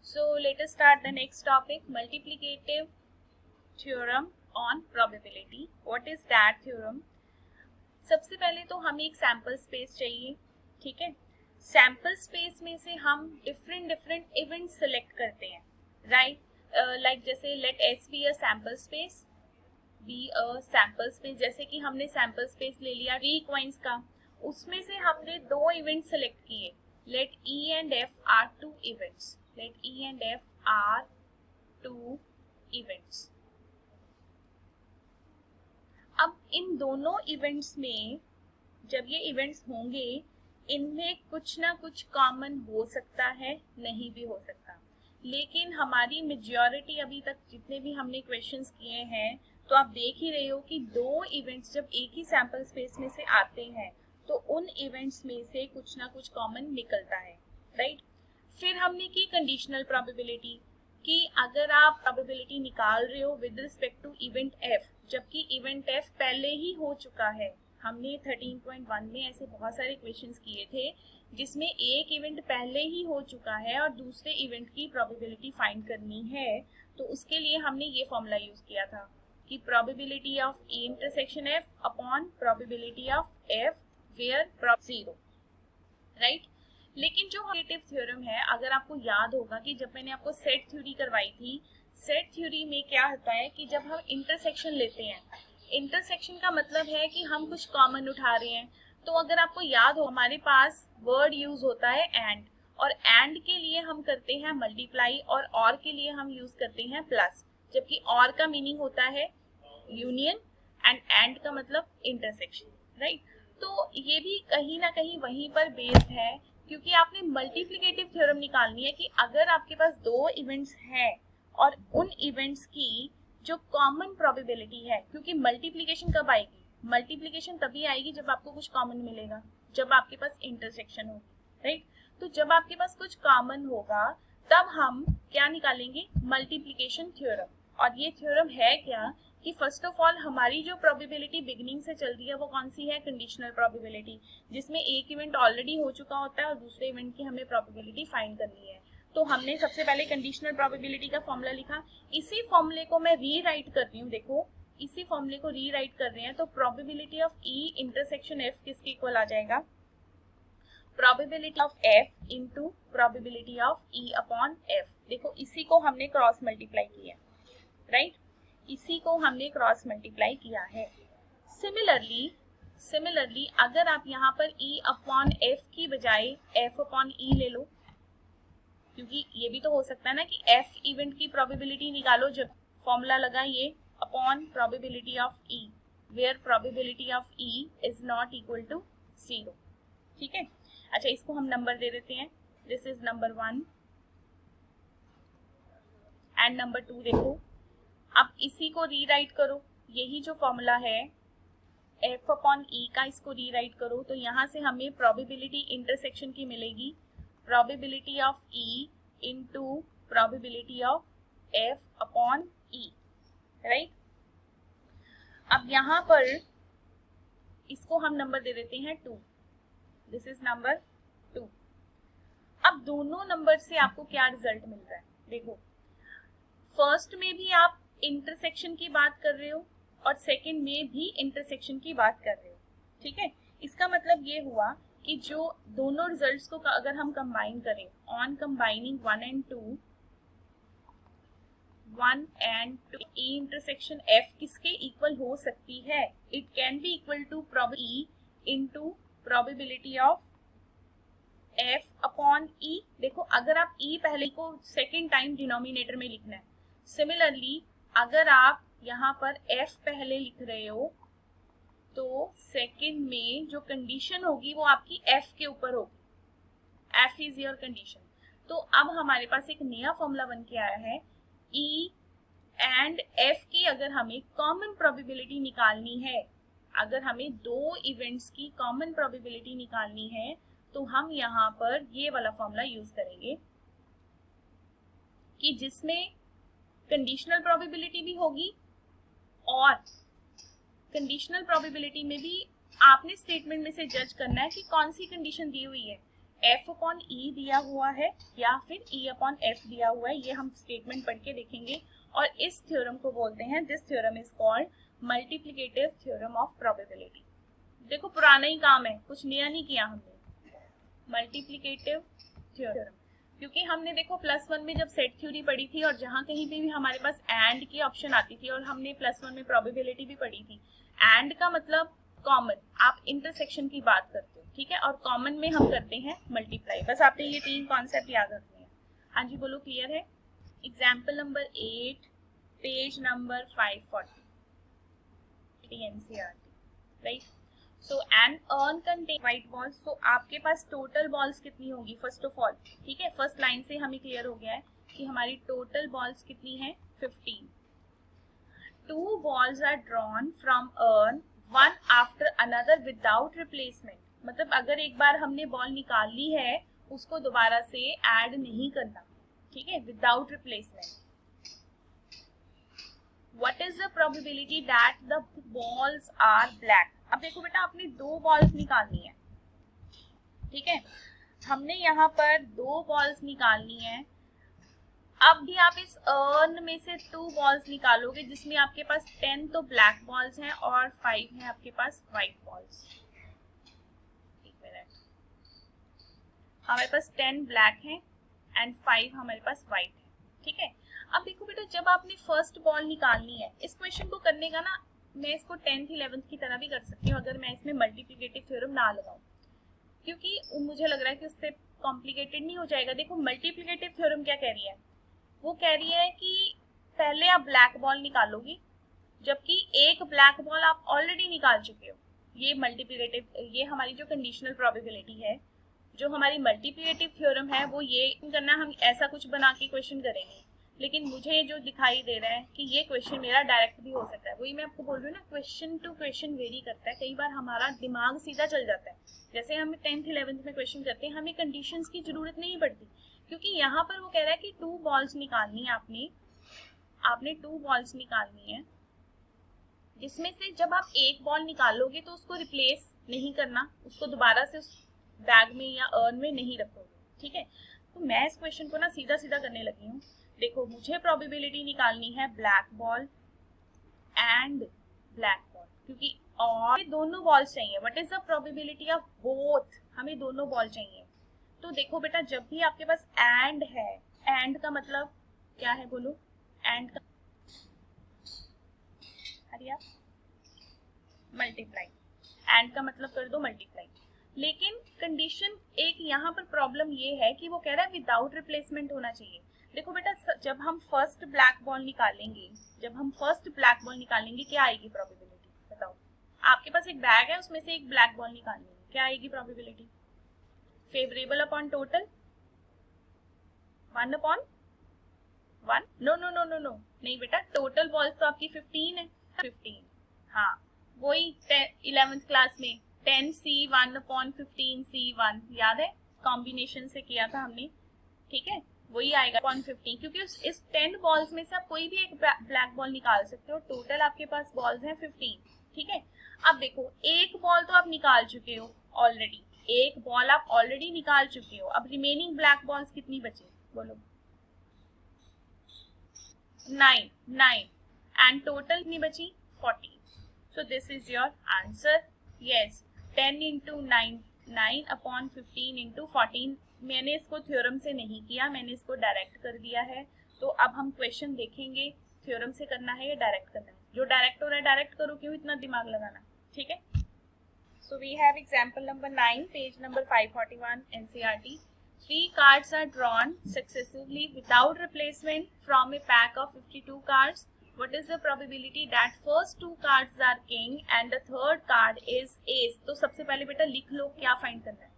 So let us start the next topic, multiplicative theorem on probability. What is that theorem? सबसे पहले तो हमें एक सैम्पल स्पेस चाहिए, ठीक है। सैम्पल स्पेस में से हम डिफरेंट इवेंट सेलेक्ट करते हैं, राइट। लाइक जैसे let S be a sample space, be a sample space. जैसे कि हमने सैम्पल स्पेस ले लिया 3 कॉइन्स का, उसमें से हमने 2 इवेंट सेलेक्ट किए। Let E and F are 2 events, let E and F are 2 events. अब इन दोनों इवेंट्स में जब ये इवेंट्स होंगे, इनमें कुछ ना कुछ कॉमन हो सकता है, नहीं भी हो सकता। लेकिन हमारी मेजॉरिटी अभी तक जितने भी हमने क्वेश्चंस किए हैं, तो आप देख ही रहे हो कि 2 इवेंट्स जब एक ही सैंपल स्पेस में से आते हैं तो उन इवेंट्स में से कुछ ना कुछ कॉमन निकलता है, राइट। फिर हमने की कंडीशनल प्रोबेबिलिटी कि अगर आप प्रोबेबिलिटी निकाल रहे हो with respect to event F, जबकि इवेंट एफ पहले ही हो चुका है। हमने 13.1 में ऐसे बहुत सारे क्वेश्चंस किए थे जिसमें एक इवेंट पहले ही हो चुका है और दूसरे इवेंट की प्रोबेबिलिटी फाइंड करनी है। तो उसके लिए हमने ये फॉर्मूला यूज किया था कि probability of A intersection F upon probability of F where 0, right. लेकिन जो रिलेटिव थ्योरम है, अगर आपको याद होगा कि जब मैंने आपको सेट थ्योरी करवाई थी, सेट थ्योरी में क्या होता है कि जब हम इंटरसेक्शन लेते हैं, इंटरसेक्शन का मतलब है कि हम कुछ कॉमन उठा रहे हैं। तो अगर आपको याद हो, हमारे पास वर्ड यूज होता है एंड, और एंड के लिए हम करते हैं मल्टीप्लाई और के लिए हम यूज करते हैं प्लस। जबकि और का मीनिंग होता है यूनियन एंड का मतलब इंटरसेक्शन, राइट। तो ये भी कहीं ना कहीं वहीं पर बेस्ड है, क्योंकि आपने मल्टीप्लिकेटिव थ्योरम निकालनी है कि अगर आपके पास 2 इवेंट्स हैं और उन इवेंट्स की जो कॉमन प्रोबेबिलिटी है, क्योंकि मल्टीप्लिकेशन कब आएगी? मल्टीप्लिकेशन तभी आएगी जब आपको कुछ कॉमन मिलेगा, जब आपके पास इंटरसेक्शन होगी, राइट। तो जब आपके पास कुछ कॉमन होगा तब हम क्या निकालेंगे? Multiplication theorem. और ये थ्योरम है क्या कि फर्स्ट ऑफ ऑल हमारी जो प्रोबेबिलिटी बिगिनिंग से चल रही है वो कौन सी है? कंडीशनल प्रोबेबिलिटी, जिसमें एक इवेंट ऑलरेडी हो चुका होता है और दूसरे इवेंट की हमें प्रोबेबिलिटी फाइंड करनी है। तो हमने सबसे पहले कंडीशनल प्रोबेबिलिटी का फॉर्मूला लिखा। इसी फॉर्मूले को मैं रीराइट कर रही हूँ, देखो इसी फॉर्मूले को रीराइट कर रहे हैं। तो probability of E intersection F किसके इक्वल आ जाएगा? Probability of F into probability of E upon F. देखो इसी को हमने क्रॉस मल्टीप्लाई किया, राइट, इसी को हमने क्रॉस मल्टीप्लाई किया है। सिमिलरली अगर आप यहाँ पर ई अपॉन एफ की बजाय एफ अपॉन ई ले लो, क्योंकि ये भी तो हो सकता है ना कि एफ इवेंट की प्रोबेबिलिटी निकालो, जब फॉर्मूला लगा ये upon probability of E, where probability of E is not equal to 0, ठीक है। अच्छा, इसको हम नंबर दे देते हैं, this is number 1 and number 2। देखो अब इसी को रीराइट करो, यही जो फॉर्मूला है एफ अपॉन ई का, इसको रीराइट करो। तो यहाँ से हमें प्रोबेबिलिटी इंटरसेक्शन की मिलेगी probability of E into probability of F upon E, right. अब यहाँ पर इसको हम नंबर दे देते हैं 2, दिस इज नंबर 2। अब दोनों नंबर से आपको क्या रिजल्ट मिल रहा है? देखो फर्स्ट में भी आप इंटरसेक्शन की बात कर रहे हो और सेकंड में भी इंटरसेक्शन की बात कर रहे हो, ठीक है। इसका मतलब ये हुआ कि जो दोनों रिजल्ट्स को अगर हम कंबाइन करें, on combining 1 and 2, E intersection F किसके इक्वल हो सकती है? It can be equal to E into probability of F upon E. देखो अगर आप ई पहले को सेकेंड टाइम डिनोमिनेटर में लिखना है, सिमिलरली अगर आप यहाँ पर एफ पहले लिख रहे हो तो सेकंड में जो कंडीशन होगी वो आपकी एफ के ऊपर होगी, एफ इज योर कंडीशन। तो अब हमारे पास एक नया फॉर्मूला बन के आया है, ई एंड एफ की अगर हमें कॉमन प्रोबेबिलिटी निकालनी है, अगर हमें 2 इवेंट्स की कॉमन प्रोबेबिलिटी निकालनी है, तो हम यहाँ पर ये वाला फॉर्मूला यूज करेंगे कि जिसमें कंडीशनल प्रोबेबिलिटी भी होगी और कंडीशनल प्रोबेबिलिटी में भी आपने स्टेटमेंट में से जज करना है कि कौन सी कंडीशन दी हुई है, एफ अपॉन ई दिया हुआ है या फिर ई अपॉन एफ दिया हुआ है, ये हम स्टेटमेंट पढ़ के देखेंगे। और इस थ्योरम को बोलते हैं, this theorem is called multiplicative theorem of probability. देखो पुराना ही काम है, कुछ नया नहीं किया हमने, मल्टीप्लिकेटिव थ्योरम। क्योंकि हमने देखो +1 में जब सेट थ्योरी पढ़ी थी और जहां कहीं पे भी हमारे पास एंड की ऑप्शन आती थी, और हमने +1 में प्रोबेबिलिटी भी पढ़ी थी, एंड का मतलब कॉमन, आप इंटरसेक्शन की बात करते हो, ठीक है, और कॉमन में हम करते हैं मल्टीप्लाई। बस आपने ये 3 कॉन्सेप्ट याद रखने हैं। हाँ जी बोलो, क्लियर है? Example number 8 page number 540 NCERT, right. So an urn contain white balls. तो आपके पास टोटल बॉल्स कितनी होगी फर्स्ट ऑफ ऑल, ठीक है, फर्स्ट लाइन से हमें क्लियर हो गया है कि हमारी टोटल बॉल्स कितनी है, 15। 2 balls are drawn from urn one after another without replacement। मतलब अगर एक बार हमने बॉल निकाल ली है उसको दोबारा से ऐड नहीं करना, ठीक है, without replacement. What is the probability that the balls are black? अब देखो बेटा, आपने 2 बॉल्स निकालनी है, ठीक है, हमने यहाँ पर 2 बॉल्स निकालनी है। अब भी आप इस अर्न में से 2 बॉल्स निकालोगे जिसमें आपके पास 10 तो ब्लैक बॉल्स हैं और 5 हैं आपके पास व्हाइट बॉल्स। एक मिनट, हमारे पास 10 ब्लैक हैं एंड 5 हमारे पास व्हाइट है, ठीक है। अब देखो बेटा, जब आपने फर्स्ट बॉल निकालनी है, इस क्वेश्चन को करने का ना, मैं इसको 10th 11th की तरह भी कर सकती हूँ अगर मैं इसमें मल्टीप्लिकेटिव थ्योरम ना लगाऊं, क्योंकि मुझे लग रहा है कि उससे कॉम्प्लिकेटेड नहीं हो जाएगा। देखो मल्टीप्लिकेटिव थ्योरम क्या कह रही है, वो कह रही है कि पहले आप ब्लैक बॉल निकालोगी, जबकि एक ब्लैक बॉल आप ऑलरेडी निकाल चुके हो। ये मल्टीप्लिकेटिव, ये हमारी जो कंडीशनल प्रोबेबिलिटी है, जो हमारी मल्टीप्लिकेटिव थ्योरम है, वो ये करना, हम ऐसा कुछ बना के क्वेश्चन करेंगे। लेकिन मुझे जो दिखाई दे रहा है कि ये क्वेश्चन मेरा डायरेक्ट भी हो सकता है, वही मैं आपको बोल रही हूँ ना, क्वेश्चन टू क्वेश्चन वेरी करता है। कई बार हमारा दिमाग सीधा चल जाता है, जैसे हम 10th 11th में क्वेश्चन करते हैं, हमें कंडीशंस की जरूरत नहीं पड़ती, क्योंकि यहाँ पर वो कह रहा है कि 2 बॉल्स निकालनी है आपने 2 बॉल्स निकालनी है, जिसमें से जब आप एक बॉल निकालोगे तो उसको रिप्लेस नहीं करना, उसको दोबारा से उस बैग में या अर्न में नहीं रखोगे, ठीक है। तो मैं इस क्वेश्चन को ना सीधा सीधा करने लगी हूँ। देखो, मुझे प्रोबेबिलिटी निकालनी है black ball and black ball, क्योंकि और दोनों बॉल्स चाहिए। What is the probability of both? हमें दोनों बॉल चाहिए। तो देखो बेटा, जब भी आपके पास एंड है, एंड का मतलब क्या है बोलो, एंड का मल्टीप्लाई, एंड का मतलब कर दो मल्टीप्लाई। लेकिन कंडीशन एक यहाँ पर प्रॉब्लम ये है कि वो कह रहा है विदाउट रिप्लेसमेंट होना चाहिए। देखो बेटा, जब हम फर्स्ट ब्लैक बॉल निकालेंगे, क्या आएगी प्रोबेबिलिटी बताओ? आपके पास एक बैग है, उसमें से एक ब्लैक बॉल निकालनी है, क्या आएगी probability? Favourable upon total, 1 upon 1। No no no no no, नहीं बेटा, टोटल बॉल्स तो आपकी 15 है, 15, हाँ वही 11th क्लास में 10C1 अपॉन 15C1 याद है, कॉम्बिनेशन से किया था हमने, ठीक है, वही आएगा अपॉन 15, क्योंकि इस 10 बॉल्स में से आप कोई भी एक ब्लैक बॉल निकाल सकते हो। टोटल आपके पास बॉल्स हैं 15, ठीक है। अब देखो, एक बॉल तो आप निकाल चुके हो ऑलरेडी, एक बॉल आप ऑलरेडी निकाल चुके हो, अब रिमेनिंग ब्लैक बॉल्स कितनी बची बोलो? 9 एंड टोटल कितनी बची? 40। So this is your answer. Yes, 10 into 9 upon 15 into 14। मैंने इसको थ्योरम से नहीं किया, मैंने इसको डायरेक्ट कर दिया है। तो अब हम क्वेश्चन देखेंगे, थ्योरम से करना है या डायरेक्ट करना है। जो डायरेक्ट हो रहा है डायरेक्ट करो, क्यों इतना दिमाग लगाना, ठीक है। So we have example number 9 page number 541 NCERT। 3 cards are drawn successively without replacement from a pack of 52 cards. What is the probability that first 2 cards are king and the third card is ace? तो सबसे पहले बेटा लिख लो क्या find करना है।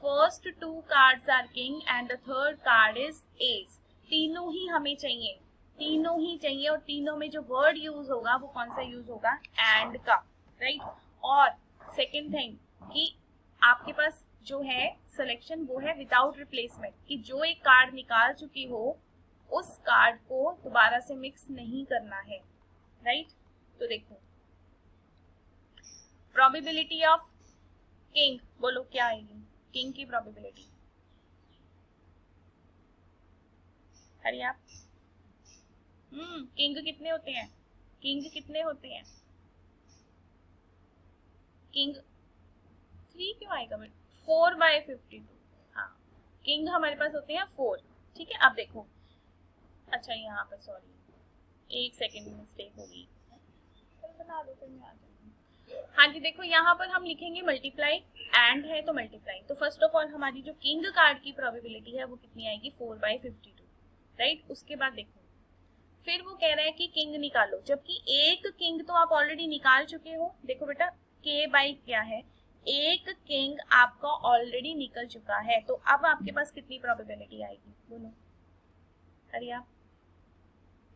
First 2 cards are king and the third card is ace। तीनों ही हमें चाहिए, तीनों ही चाहिए, और तीनों में जो वर्ड यूज होगा वो कौन सा यूज होगा? एंड का, राइट। और सेकेंड थिंग कि आपके पास जो है सिलेक्शन वो है विदाउट रिप्लेसमेंट, कि जो एक कार्ड निकाल चुकी हो उस कार्ड को दोबारा से मिक्स नहीं करना है, राइट। तो देखो, प्रोबेबिलिटी ऑफ किंग बोलो क्या आएगी? किंग की प्रोबेबिलिटी, अरे आप किंग कितने होते हैं, किंग कितने होते हैं, किंग 3 क्यों आएगा बेटा, 4/52, हाँ किंग हमारे पास होते हैं 4, ठीक है। अब देखो, अच्छा यहाँ पर सॉरी 1 सेकेंड मिस्टेक होगी, बना दो फिर मैं आ जाऊंगी। हाँ जी देखो यहाँ पर हम लिखेंगे मल्टीप्लाई, एंड है तो मल्टीप्लाई, तो फर्स्ट ऑफ ऑल हमारी जो किंग कार्ड की प्रोबेबिलिटी है वो कितनी आएगी 4/52, राइट। उसके बाद देखो फिर वो कह रहा है कि किंग निकालो, जबकि एक किंग तो आप ऑलरेडी निकाल चुके हो। देखो बेटा k बाई क्या है, एक किंग आपका ऑलरेडी निकल चुका है, तो अब आपके पास कितनी प्रोबेबिलिटी आएगी बोलो, अरे आप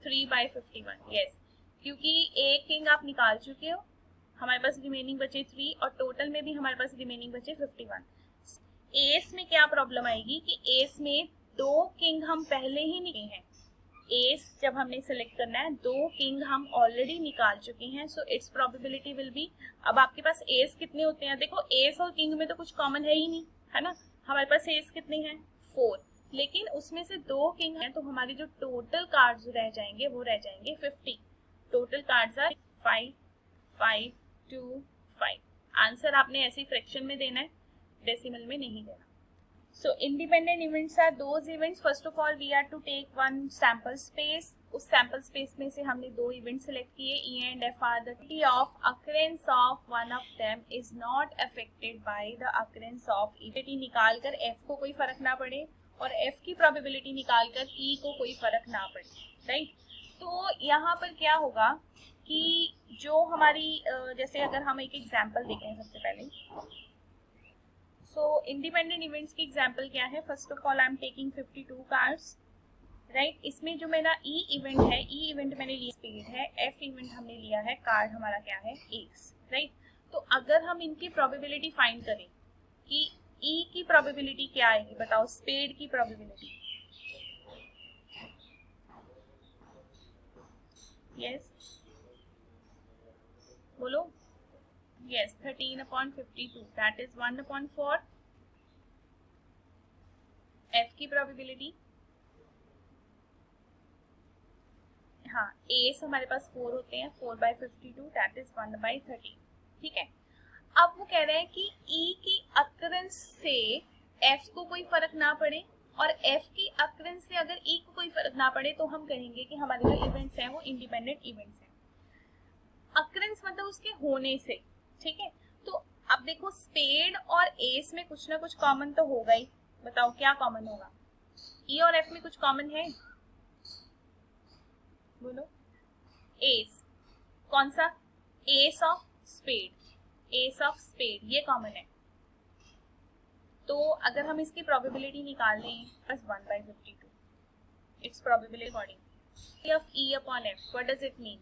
3/51, यस, क्योंकि एक किंग आप निकाल चुके हो, हमारे पास रिमेनिंग बचे 3 और टोटल में भी हमारे पास रिमेनिंग बचे 51। एस में क्या प्रॉब्लम आएगी कि एस में 2 किंग हम पहले ही निकाले हैं, एस जब हमने सेलेक्ट करना है 2 किंग हम ऑलरेडी निकाल चुके हैं, so it's probability will be, अब आपके पास एस कितने होते हैं, देखो एस और किंग में तो कुछ कॉमन है ही नहीं, है ना, हमारे पास एस कितने हैं 4, लेकिन उसमें से 2 किंग हैं, तो हमारी जो टोटल कार्ड्स रह जाएंगे वो रह जाएंगे 50, टोटल कार्ड्स आर 5 5 2 5। आंसर आपने ऐसे फ्रैक्शन में देना है, डेसिमल में नहीं देना। So independent events are those events, first of all we are to take one sample space, उस sample space में से हमने 2 events select किए, E and F are the probability of occurrence of one of them is not affected by the occurrence of E। probability निकाल कर F को कोई फर्क ना पड़े और F की probability निकाल कर E को कोई फर्क ना पड़े, राइट। तो यहाँ पर क्या होगा कि जो हमारी जैसे अगर हम एक एग्जाम्पल देखें सबसे पहले, सो इंडिपेंडेंट इवेंट्स की एग्जांपल क्या है, first of all I am taking 52 cards, right. इसमें जो मेरा ई इवेंट है, ई इवेंट मैंने लिया स्पीड है, एफ इवेंट हमने लिया है, कार्ड हमारा क्या है एक्स, राइट। तो अगर हम इनकी प्रोबेबिलिटी फाइंड करें कि ई की प्रोबेबिलिटी क्या आएगी, बताओ स्पेड की प्रोबेबिलिटी, यस बोलो, yes 13/52, that is 1/4। f की प्रोबेबिलिटी, हाँ एस हमारे पास 4 होते हैं, 4/52, that is 1/13, ठीक है। अब वो कह रहे हैं कि e की अकरेंस से f को कोई फर्क ना पड़े और f की अकरेंस से अगर e को कोई फर्क ना पड़े तो हम कहेंगे कि हमारे जो इवेंट्स हैं वो इंडिपेंडेंट इवेंट्स हैं। अकरेंस मतलब उसके होने से, ठीक है। तो अब देखो स्पेड और एस में कुछ ना कुछ कॉमन तो होगा ही, बताओ क्या कॉमन होगा, ई और एफ में कुछ कॉमन है बोलो, एस, कौन सा, ace of spade, ace of spade ये कॉमन है। तो अगर हम इसकी प्रोबेबिलिटी निकाल लें बस 1/52, it's probability according of E upon F, what does it mean,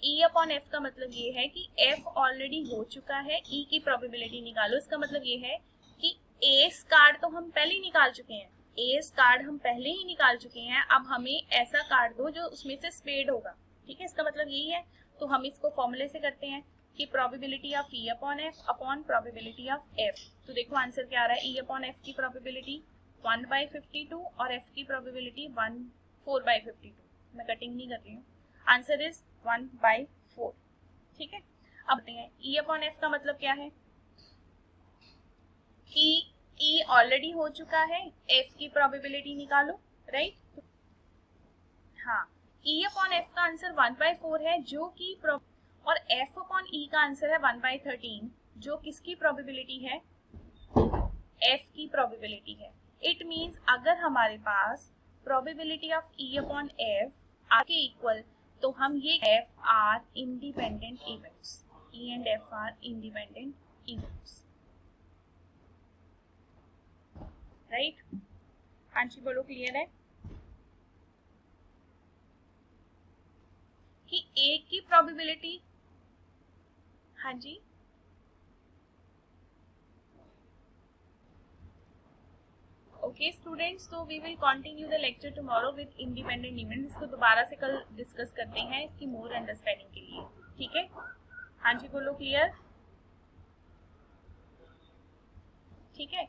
E upon F का मतलब ये है कि F ऑलरेडी हो चुका है, E की प्रोबेबिलिटी निकालो, इसका मतलब ये है कि एस कार्ड तो हम पहले ही निकाल चुके हैं, एस कार्ड हम पहले ही निकाल चुके हैं, अब हमें ऐसा कार्ड दो जो उसमें से स्पेड होगा, ठीक है, इसका मतलब यही है। तो हम इसको फॉर्मूले से करते हैं कि probability of E upon F upon probability of F, तो देखो आंसर क्या आ रहा है, E अपॉन एफ की प्रोबेबिलिटी 1/52 और एफ की प्रोबेबिलिटी 4/52, मैं कटिंग नहीं कर रही हूँ, आंसर इज 1/4, ठीक है। अब देखते हैं E अपॉन एफ का मतलब क्या है कि E ऑलरेडी हो चुका है, F की प्रोबेबिलिटी निकालो, राइट। हाँ E अपॉन एफ का आंसर 1/4 है जो कि और F अपॉन E का आंसर है 1/13 जो किसकी प्रोबेबिलिटी है, F की प्रोबेबिलिटी है। इट मीन्स अगर हमारे पास probability of E upon F आके इक्वल, तो हम ये F are independent events, E and F are independent events, right. हाँ जी बोलो, क्लियर है कि एक की प्रोबेबिलिटी, हाँ जी ओके स्टूडेंट्स, तो we will continue the lecture tomorrow with independent events, इसको दोबारा से कल डिस्कस करते हैं इसकी मोर अंडरस्टैंडिंग के लिए, ठीक है। हाँ जी बोलो, क्लियर। ठीक है।